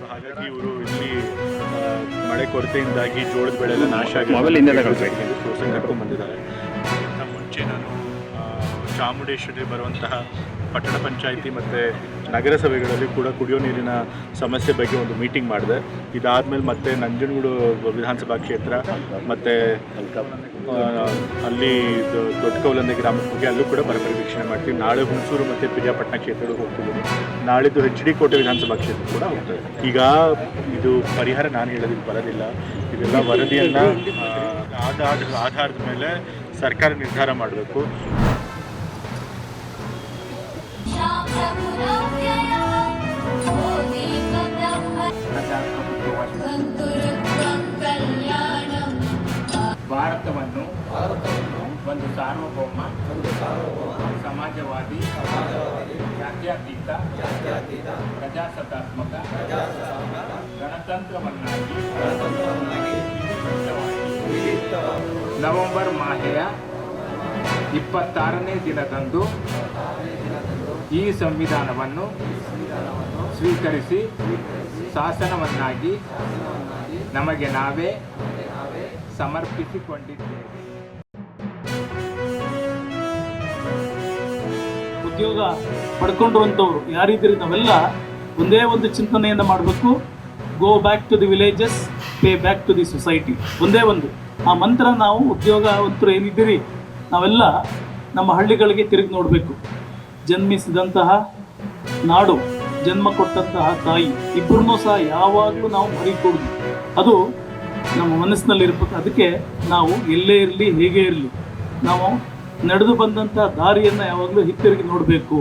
ಹಾಗಾಗಿ ಇವರು ಇಲ್ಲಿ ಮಳೆ ಕೊರತೆಯಿಂದಾಗಿ ಜೋಳದ ಬೆಳೆ ಎಲ್ಲ ನಾಶ ಆಗಿ ಸೋರ್ಸಂಗ್ ಕರ್ಕೊಂಡು ಬಂದಿದ್ದಾರೆ. ಮುಂಚೆ ನಾನು ಚಾಮುಂಡೇಶ್ವರಿ ಬರುವಂತಹ ಪಟ್ಟಣ ಪಂಚಾಯಿತಿ ಮತ್ತು ನಗರಸಭೆಗಳಲ್ಲಿ ಕೂಡ ಕುಡಿಯೋ ನೀರಿನ ಸಮಸ್ಯೆ ಬಗ್ಗೆ ಒಂದು ಮೀಟಿಂಗ್ ಮಾಡಿದೆ. ಇದಾದಮೇಲೆ ಮತ್ತೆ ನಂಜನಗೂಡು ವಿಧಾನಸಭಾ ಕ್ಷೇತ್ರ ಮತ್ತು ಅಲ್ಲಿ ದೊಡ್ಡಕೌಲಂದೆ ಗ್ರಾಮಕ್ಕೆ ಹೋಗಿ ಅಲ್ಲೂ ಕೂಡ ಬರಬರಿ ವೀಕ್ಷಣೆ ಮಾಡ್ತೀವಿ. ನಾಳೆ ಹುಣಸೂರು ಮತ್ತು ಪಿರಿಯಾಪಟ್ಟಣ ಕ್ಷೇತ್ರಗಳು ಹೋಗ್ತಿದ್ದೀನಿ. ನಾಳಿದ್ದು HD ಕೋಟೆ ವಿಧಾನಸಭಾ ಕ್ಷೇತ್ರ ಕೂಡ ಹೋಗ್ತದೆ. ಈಗ ಇದು ಪರಿಹಾರ ನಾನು ಹೇಳೋದಕ್ಕೆ ಬರೋದಿಲ್ಲ. ಇದೆಲ್ಲ ವರದಿಯನ್ನು ಆಧಾರದ ಮೇಲೆ ಸರ್ಕಾರ ನಿರ್ಧಾರ ಮಾಡಬೇಕು. ಭಾರತವನ್ನು ಒಂದು ಸಾರ್ವಭೌಮ ಸಮಾಜವಾದಿ ಜಾತ್ಯತೀತ ಪ್ರಜಾಸತ್ತಾತ್ಮಕ ಗಣತಂತ್ರವನ್ನಾಗಿ ನವೆಂಬರ್ ಮಾಹೆಯ 26ನೇ ದಿನದಂದು ಈ ಸಂವಿಧಾನವನ್ನು ಸ್ವೀಕರಿಸಿ ಶಾಸನವನ್ನಾಗಿ ನಮಗೆ ನಾವೇ ಸಮರ್ಪಿಸಿಕೊಂಡಿದ್ದೇವೆ. ಉದ್ಯೋಗ ಪಡ್ಕೊಂಡಿರುವಂಥವ್ರು ಯಾರಿದ್ದೀರಿ ನಾವೆಲ್ಲ ಒಂದೇ ಒಂದು ಚಿಂತನೆಯನ್ನು ಮಾಡಬೇಕು. Go back to the villages, pay back to the society. ಒಂದೇ ಒಂದು ಆ ಮಂತ್ರ ನಾವು ಉದ್ಯೋಗವಂತರು ಏನಿದ್ದೀರಿ ನಾವೆಲ್ಲ ನಮ್ಮ ಹಳ್ಳಿಗಳಿಗೆ ತಿರುಗಿ ನೋಡಬೇಕು. ಜನ್ಮಿಸಿದಂತಹ ನಾಡು, ಜನ್ಮ ಕೊಟ್ಟಂತಹ ತಾಯಿ ಇಬ್ಬರನ್ನೂ ಸಹ ಯಾವಾಗಲೂ ನಾವು ಮರಿಕೊಡುದು. ಅದು ನಮ್ಮ ಮನಸ್ಸಿನಲ್ಲಿರ್ಬೇಕು. ಅದಕ್ಕೆ ನಾವು ಎಲ್ಲೇ ಇರಲಿ ಹೇಗೆ ಇರಲಿ ನಾವು ನಡೆದು ಬಂದಂಥ ದಾರಿಯನ್ನು ಯಾವಾಗಲೂ ಹಿಂತಿರುಗಿ ನೋಡಬೇಕು.